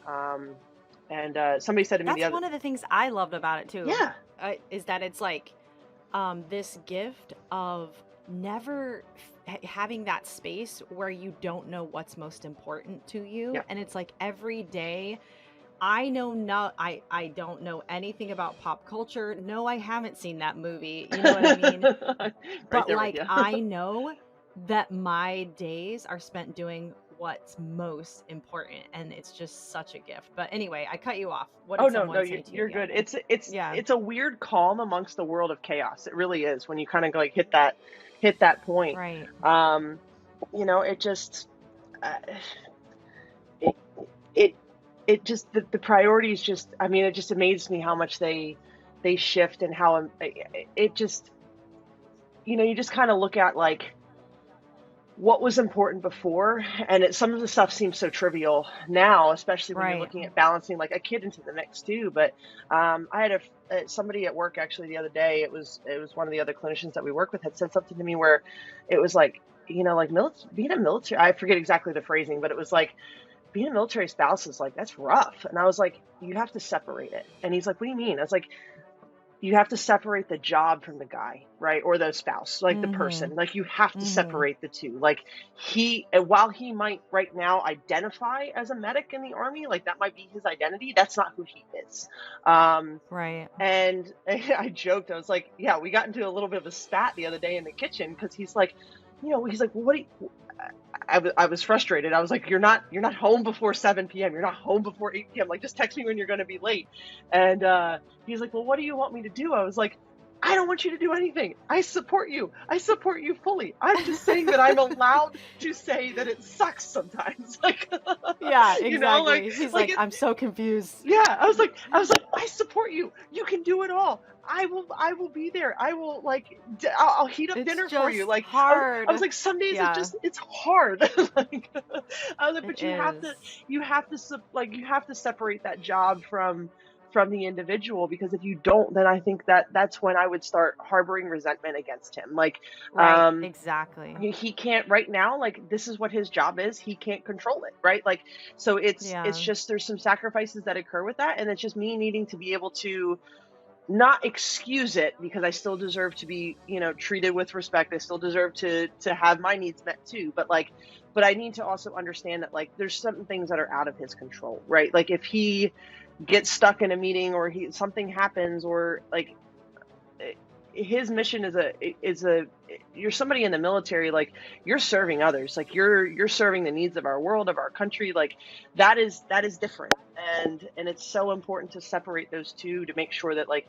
[SPEAKER 2] And somebody said to me the
[SPEAKER 1] That's
[SPEAKER 2] other,
[SPEAKER 1] one of the things I loved about it too,
[SPEAKER 2] yeah,
[SPEAKER 1] is that it's like this gift of never having that space where you don't know what's most important to you.
[SPEAKER 2] yeah,
[SPEAKER 1] And it's like every day I don't know anything about pop culture. No, I haven't seen that movie. You know what I mean?
[SPEAKER 2] right
[SPEAKER 1] But
[SPEAKER 2] there with
[SPEAKER 1] like
[SPEAKER 2] you.
[SPEAKER 1] I know that my days are spent doing what's most important, and it's just such a gift. But anyway, I cut you off. What
[SPEAKER 2] Oh,
[SPEAKER 1] did
[SPEAKER 2] no, no,
[SPEAKER 1] someone say to you
[SPEAKER 2] you're good.
[SPEAKER 1] again?
[SPEAKER 2] It's
[SPEAKER 1] Yeah.
[SPEAKER 2] it's a weird calm amongst the world of chaos. It really is, when you kind of, like, hit that point.
[SPEAKER 1] Right.
[SPEAKER 2] Um, it just, uh, it it it just, the priorities just, I mean, it just amazes me how much they shift, and how it just, you just kind of look at, like, what was important before, and some of the stuff seems so trivial now, especially when you're
[SPEAKER 1] Right.
[SPEAKER 2] looking at balancing, like, a kid into the mix too. But I had somebody at work, actually, the other day. It was one of the other clinicians that we work with, had said something to me where it was like, like, being a military, I forget exactly the phrasing, but it was like, being a military spouse is, like, that's rough. And I was like, you have to separate it. And he's like, what do you mean? I was like, you have to separate the job from the guy, right? Or the spouse, like, the
[SPEAKER 1] Mm-hmm.
[SPEAKER 2] person. Like, you have to
[SPEAKER 1] Mm-hmm.
[SPEAKER 2] separate the two. Like, while he might right now identify as a medic in the Army, like, that might be his identity, that's not who he is.
[SPEAKER 1] Right.
[SPEAKER 2] And I joked, I was like, yeah, we got into a little bit of a spat the other day in the kitchen, because he's like, well, what do you, I was frustrated. I was like, you're not home before 7 p.m. You're not home before 8 p.m. Like, just text me when you're going to be late. And he's like, well, what do you want me to do? I was like, I don't want you to do anything. I support you. I support you fully. I'm just saying that I'm allowed to say that it sucks sometimes. Like,
[SPEAKER 1] Yeah,
[SPEAKER 2] like,
[SPEAKER 1] exactly. He's like,
[SPEAKER 2] it,
[SPEAKER 1] I'm so confused.
[SPEAKER 2] yeah, I was like, I support you. You can do it all. I will be there. I will, like, I'll heat up
[SPEAKER 1] It's
[SPEAKER 2] dinner for you.
[SPEAKER 1] just
[SPEAKER 2] Like, I was
[SPEAKER 1] hard.
[SPEAKER 2] like, some days
[SPEAKER 1] Yeah,
[SPEAKER 2] it's hard. Like, I was like,
[SPEAKER 1] it
[SPEAKER 2] but
[SPEAKER 1] is.
[SPEAKER 2] you have to separate that job from the individual, because if you don't, then I think that's when I would start harboring resentment against him. Like,
[SPEAKER 1] Right, exactly.
[SPEAKER 2] he can't right now, like, this is what his job is, he can't control it, right? Like, so it's
[SPEAKER 1] Yeah.
[SPEAKER 2] just, there's some sacrifices that occur with that, and it's just me needing to be able to not excuse it, because I still deserve to be, treated with respect. I still deserve to have my needs met too, but I need to also understand that, like, there's certain things that are out of his control, right? Like, if he gets stuck in a meeting, or something happens, or, like, his mission is a you're somebody in the military, like, you're serving others, like, you're serving the needs of our world, of our country. Like, that is different. And it's so important to separate those two, to make sure that, like,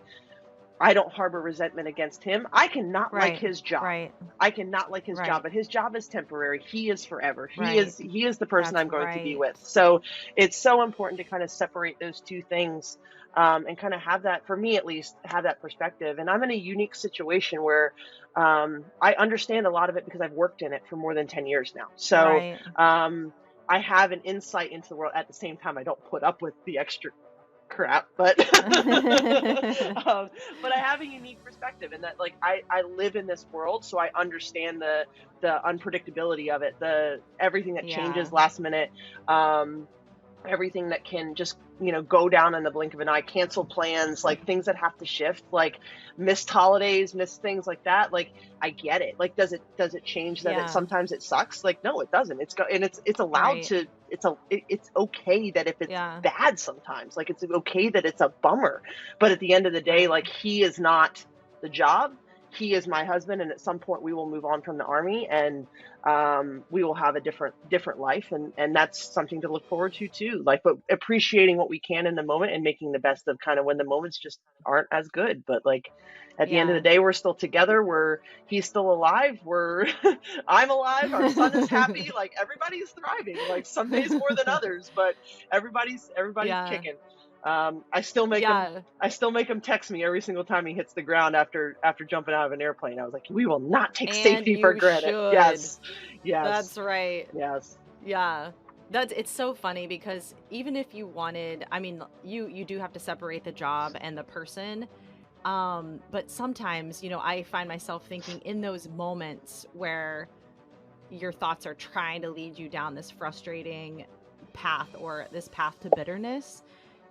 [SPEAKER 2] I don't harbor resentment against him. I cannot like
[SPEAKER 1] Right,
[SPEAKER 2] his job.
[SPEAKER 1] right,
[SPEAKER 2] I cannot like his job,
[SPEAKER 1] right,
[SPEAKER 2] but his job is temporary. He is forever. He
[SPEAKER 1] right.
[SPEAKER 2] is he is the person
[SPEAKER 1] That's
[SPEAKER 2] I'm going to be
[SPEAKER 1] right.
[SPEAKER 2] with. So it's so important to kind of separate those two things, and kind of have that, for me at least, have that perspective. And I'm in a unique situation where I understand a lot of it, because I've worked in it for more than 10 years now. So
[SPEAKER 1] Right.
[SPEAKER 2] I have an insight into the world. At the same time, I don't put up with the extra crap, but but I have a unique perspective, in that, like, I live in this world, so I understand the unpredictability of it, the everything that
[SPEAKER 1] Yeah.
[SPEAKER 2] changes last minute. everything that can just, go down in the blink of an eye, cancel plans, like things that have to shift, like missed holidays, missed things like that. Like, I get it. Like, does it change that
[SPEAKER 1] Yeah.
[SPEAKER 2] sometimes it sucks? Like, no, it doesn't. And it's allowed
[SPEAKER 1] Right.
[SPEAKER 2] to, it's okay that if it's
[SPEAKER 1] Yeah.
[SPEAKER 2] bad sometimes, like it's okay that it's a bummer. But at the end of the day,
[SPEAKER 1] Right.
[SPEAKER 2] like, he is not the job. He is my husband. And at some point we will move on from the Army, and we will have a different life, and that's something to look forward to too. Like, but appreciating what we can in the moment and making the best of kind of when the moments just aren't as good. But like, at the end of the
[SPEAKER 1] Yeah.
[SPEAKER 2] day, we're still together. He's still alive. I'm alive. Our son is happy. Like, everybody's thriving. Like, some days more than others, but everybody's
[SPEAKER 1] Yeah.
[SPEAKER 2] kicking. I still make him
[SPEAKER 1] Yeah.
[SPEAKER 2] I still make him text me every single time he hits the ground after jumping out of an airplane. I was like, we will not take
[SPEAKER 1] And
[SPEAKER 2] safety for
[SPEAKER 1] you
[SPEAKER 2] granted.
[SPEAKER 1] should.
[SPEAKER 2] Yes. Yes.
[SPEAKER 1] That's right.
[SPEAKER 2] Yes.
[SPEAKER 1] Yeah. It's so funny because even if you wanted, I mean, you do have to separate the job and the person. But sometimes, I find myself thinking in those moments where your thoughts are trying to lead you down this frustrating path or this path to bitterness.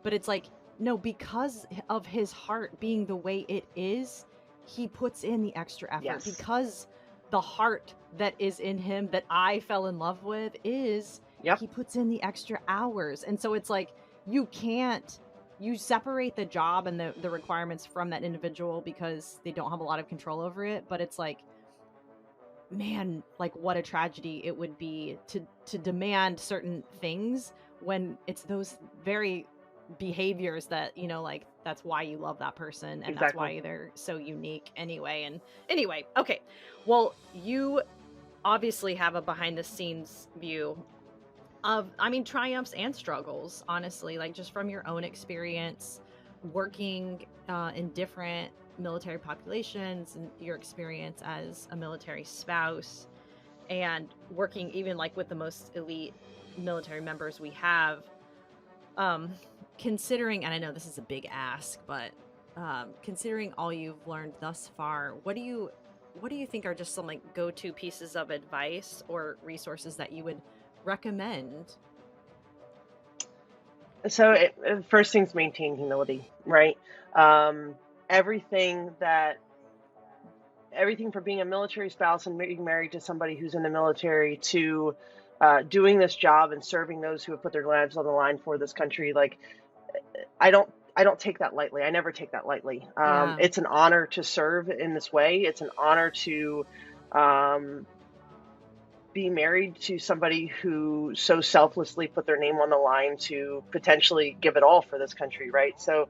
[SPEAKER 1] But it's like, no, because of his heart being the way it is, he puts in the extra effort.
[SPEAKER 2] Yes.
[SPEAKER 1] Because the heart that is in him that I fell in love with is,
[SPEAKER 2] Yep.
[SPEAKER 1] he puts in the extra hours. And so it's like, you separate the job and the requirements from that individual because they don't have a lot of control over it. But it's like, man, like, what a tragedy it would be to demand certain things when it's those very behaviors that, like, that's why you love that person, and that's
[SPEAKER 2] Exactly.
[SPEAKER 1] why they're so unique anyway. And anyway, okay, well, you obviously have a behind the scenes view of, I mean, triumphs and struggles, honestly, like, just from your own experience working in different military populations, and your experience as a military spouse, and working even like with the most elite military members we have. Considering, and I know this is a big ask, but considering all you've learned thus far, what do you think are just some like go-to pieces of advice or resources that you would recommend?
[SPEAKER 2] So first things, maintain humility, right? Um, everything from being a military spouse and being married to somebody who's in the military to doing this job and serving those who have put their lives on the line for this country. Like, I don't take that lightly. I never take that lightly.
[SPEAKER 1] Yeah.
[SPEAKER 2] It's an honor to serve in this way. It's an honor to um, be married to somebody who so selflessly put their name on the line to potentially give it all for this country, right? So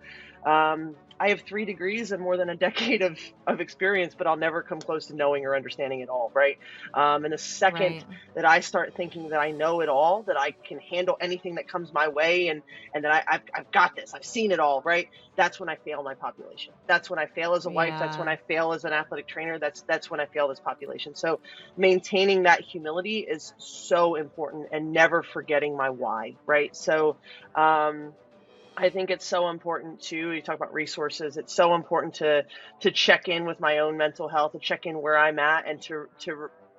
[SPEAKER 2] I have 3 degrees and more than a decade of experience, but I'll never come close to knowing or understanding it all, right? And the second
[SPEAKER 1] Right.
[SPEAKER 2] that I start thinking that I know it all, that I can handle anything that comes my way, and that I've got this, I've seen it all, right? That's when I fail my population. That's when I fail as a wife. That's when
[SPEAKER 1] Yeah.
[SPEAKER 2] I fail as an athletic trainer. That's when I fail this population. So maintaining that humility is so important, and never forgetting my why, right? So I think it's so important too. You talk about resources. It's so important to check in with my own mental health, to check in where I'm at, and to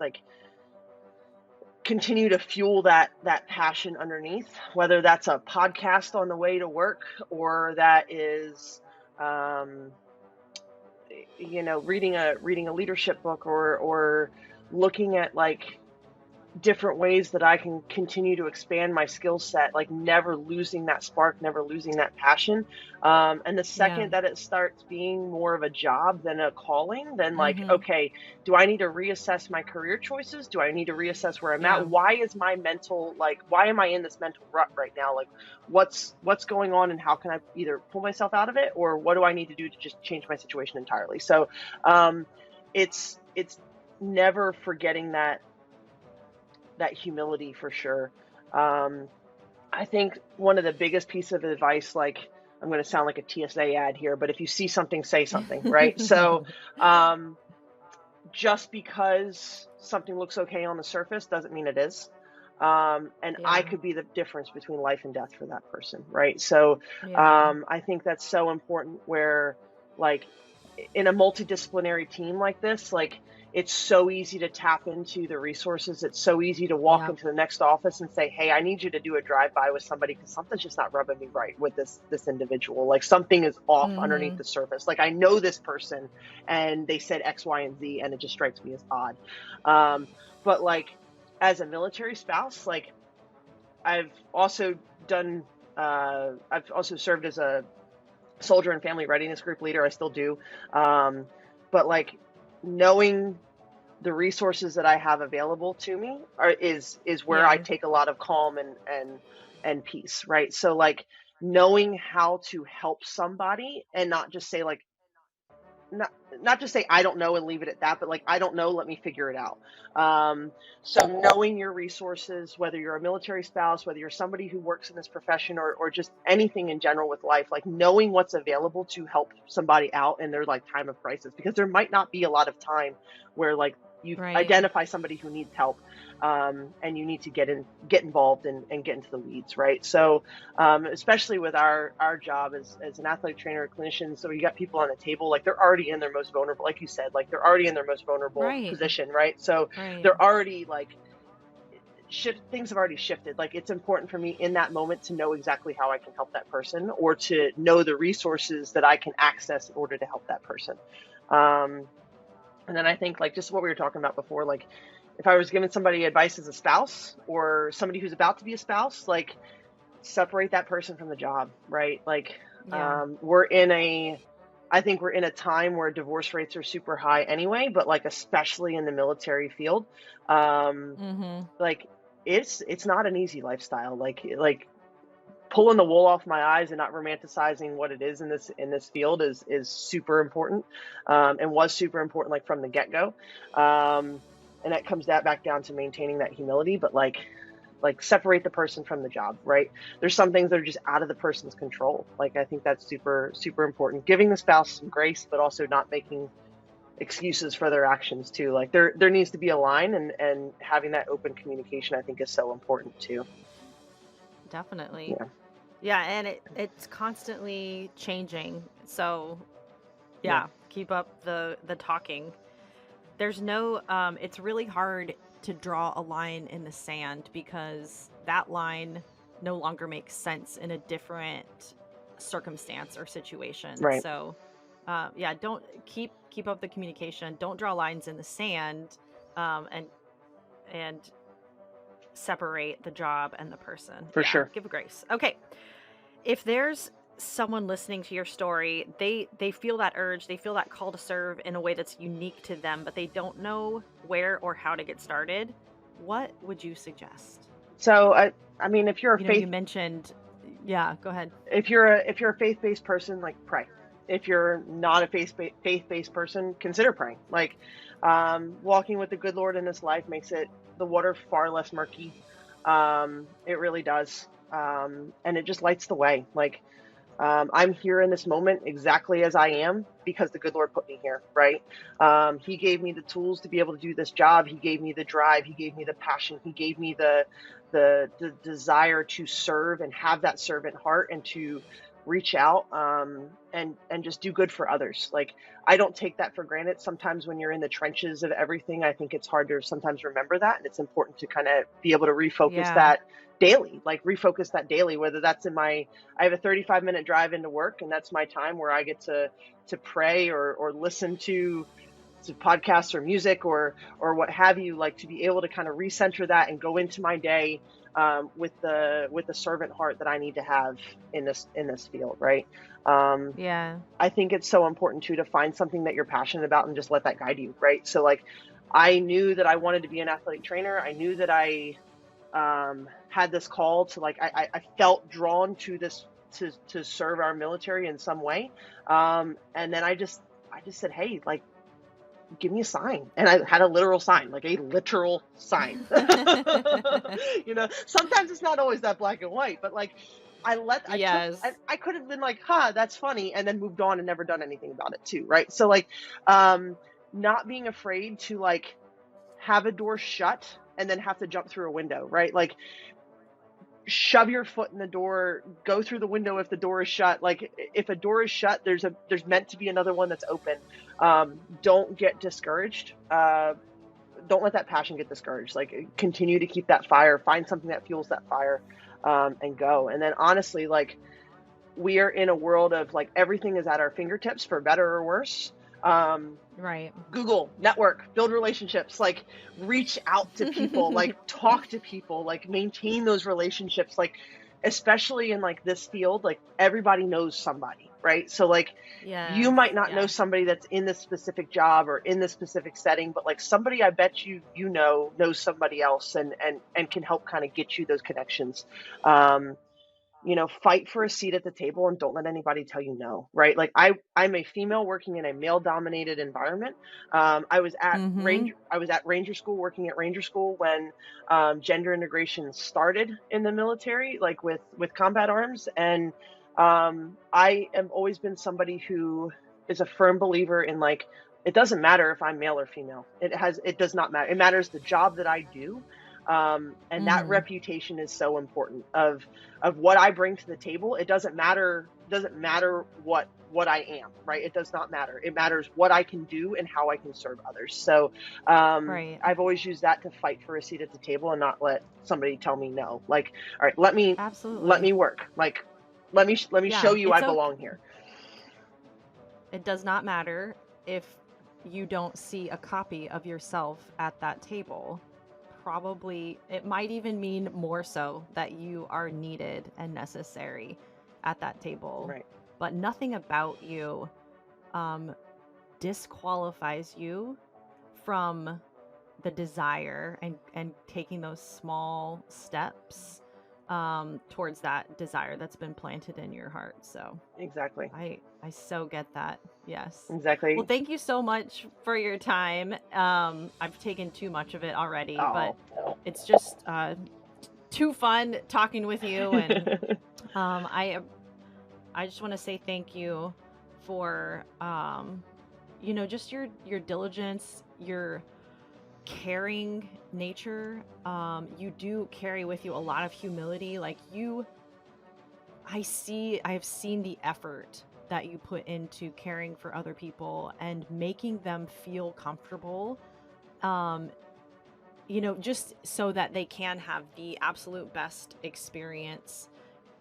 [SPEAKER 2] like continue to fuel that passion underneath, whether that's a podcast on the way to work, or that is reading a leadership book, or looking at like different ways that I can continue to expand my skill set, like never losing that spark, never losing that passion. And the
[SPEAKER 1] Yeah.
[SPEAKER 2] second that it starts being more of a job than a calling, then like,
[SPEAKER 1] Mm-hmm.
[SPEAKER 2] okay, do I need to reassess my career choices? Do I need to reassess where I'm at?
[SPEAKER 1] Yeah.
[SPEAKER 2] Why is my mental, like, why am I in this mental rut right now? Like, what's going on, and how can I either pull myself out of it, or what do I need to do to just change my situation entirely? So it's never forgetting that humility for sure. I think one of the biggest pieces of advice, like, I'm going to sound like a TSA ad here, but if you see something, say something, right? So just because something looks okay on the surface doesn't mean it is. And I
[SPEAKER 1] Yeah.
[SPEAKER 2] could be the difference between life and death for that person, right? So
[SPEAKER 1] Yeah.
[SPEAKER 2] I think that's so important, where like in a multidisciplinary team like this, like, it's so easy to tap into the resources. It's so easy to walk
[SPEAKER 1] Yeah.
[SPEAKER 2] into the next office and say, hey, I need you to do a drive-by with somebody because something's just not rubbing me right with this individual. Like, something is off underneath the surface. Like, I know this person and they said X, Y, and Z, and it just strikes me as odd. But like, as a military spouse, like, I've also served as a soldier and family readiness group leader. I still do. But like, knowing the resources that I have available to me is where I take a lot of calm and peace, right? So like, knowing how to help somebody and not just say like, not just say I don't know and leave it at that, but like, I don't know, let me figure it out. So knowing your resources, whether you're a military spouse, whether you're somebody who works in this profession, or just anything in general with life, like knowing what's available to help somebody out in their like time of crisis, because there might not be a lot of time where like you identify somebody who needs help, and you need to get involved and get into the weeds, right? So especially with our job as an athletic trainer or clinician, so you got people on the table, like they're already in their most vulnerable, like you said, like they're already in their most vulnerable position, right? So they're already like, things have already shifted. Like, it's important for me in that moment to know exactly how I can help that person, or to know the resources that I can access in order to help that person. And then I think, like, just what we were talking about before, like, if I was giving somebody advice as a spouse or somebody who's about to be a spouse, like, separate that person from the job, right? Like, I think we're in a time where divorce rates are super high anyway, but like, especially in the military field, like, it's not an easy lifestyle. Like pulling the wool off my eyes and not romanticizing what it is in this field is super important, and was super important, like, from the get-go. And that comes back down to maintaining that humility, but like separate the person from the job, right? There's some things that are just out of the person's control. Like, I think that's super, super important. Giving the spouse some grace, but also not making excuses for their actions too. Like, there needs to be a line, and having that open communication, I think, is so important too.
[SPEAKER 1] Definitely. Yeah, and it's constantly changing. So keep up the talking. There's no it's really hard to draw a line in the sand, because that line no longer makes sense in a different circumstance or situation.
[SPEAKER 2] Right.
[SPEAKER 1] So don't keep up the communication. Don't draw lines in the sand, and separate the job and the person.
[SPEAKER 2] For sure.
[SPEAKER 1] Give a grace. Okay. If there's someone listening to your story, they feel that urge, they feel that call to serve in a way that's unique to them, but they don't know where or how to get started, what would you suggest?
[SPEAKER 2] So I mean, if you're
[SPEAKER 1] you mentioned, go ahead.
[SPEAKER 2] If you're a faith-based person, like, pray. If you're not a faith-based person, consider praying. Like, walking with the good Lord in this life makes the water far less murky. It really does. And it just lights the way. Like, I'm here in this moment exactly as I am because the good Lord put me here, right? He gave me the tools to be able to do this job. He gave me the drive. He gave me the passion. He gave me the desire to serve and have that servant heart, and to reach out, and just do good for others. Like, I don't take that for granted. Sometimes when you're in the trenches of everything, I think it's hard to sometimes remember that, and it's important to kind of be able to refocus that daily, whether that's I have a 35-minute drive into work, and that's my time where I get to pray or listen to podcasts or music or what have you, like, to be able to kind of recenter that and go into my day with the servant heart that I need to have in this field, right? I think it's so important too to find something that you're passionate about and just let that guide you, right? So like, I knew that I wanted to be an athletic trainer. I knew that I had this call to, like, I felt drawn to this to serve our military in some way, and then I just said, hey, like, give me a sign. And I had a literal sign, like a literal sign. Sometimes it's not always that black and white, but like, I could have been like, that's funny, and then moved on and never done anything about it too, right? So like, not being afraid to, like, have a door shut and then have to jump through a window, right? Like, shove your foot in the door, go through the window if the door is shut. Like if a door is shut, there's meant to be another one that's open. Don't get discouraged. Don't let that passion get discouraged. Like continue to keep that fire, find something that fuels that fire, and go. And then honestly, like we are in a world of like everything is at our fingertips for better or worse.
[SPEAKER 1] Right.
[SPEAKER 2] Google, network, build relationships, like reach out to people, like talk to people, like maintain those relationships, like especially in like this field, like everybody knows somebody, right? So like you might not know somebody that's in this specific job or in this specific setting, but like somebody I bet you knows somebody else and can help kind of get you those connections. Fight for a seat at the table and don't let anybody tell you no, right? Like I'm a female working in a male dominated environment. I was at Ranger School, working at Ranger School when gender integration started in the military, like with combat arms. And I have always been somebody who is a firm believer in like, it doesn't matter if I'm male or female. It does not matter. It matters the job that I do. And that reputation is so important of what I bring to the table. It doesn't matter what I am, right? It does not matter. It matters what I can do and how I can serve others. So I've always used that to fight for a seat at the table and not let somebody tell me no. Like, all right, let me work. Like, let me show you I belong here.
[SPEAKER 1] It does not matter if you don't see a copy of yourself at that table. Probably it might even mean more so that you are needed and necessary at that table.
[SPEAKER 2] Right.
[SPEAKER 1] But nothing about you disqualifies you from the desire and taking those small steps towards that desire that's been planted in your heart. So
[SPEAKER 2] exactly.
[SPEAKER 1] I so get that. Yes.
[SPEAKER 2] Exactly.
[SPEAKER 1] Well, thank you so much for your time. I've taken too much of it already, but it's just too fun talking with you. And I just want to say thank you for just your diligence, your caring nature. You do carry with you a lot of humility. Like I have seen the effort that you put into caring for other people and making them feel comfortable, just so that they can have the absolute best experience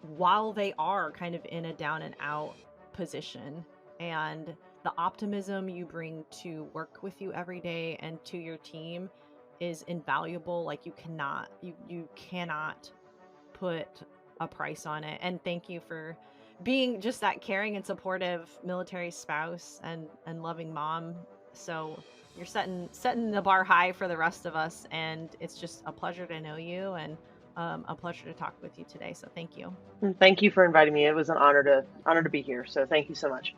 [SPEAKER 1] while they are kind of in a down and out position. And the optimism you bring to work with you every day and to your team is invaluable. Like you cannot put a price on it. And thank you for being just that caring and supportive military spouse and loving mom. So you're setting the bar high for the rest of us, and it's just a pleasure to know you and a pleasure to talk with you today. So thank you.
[SPEAKER 2] Thank you for inviting me. It was an honor to be here. So thank you so much.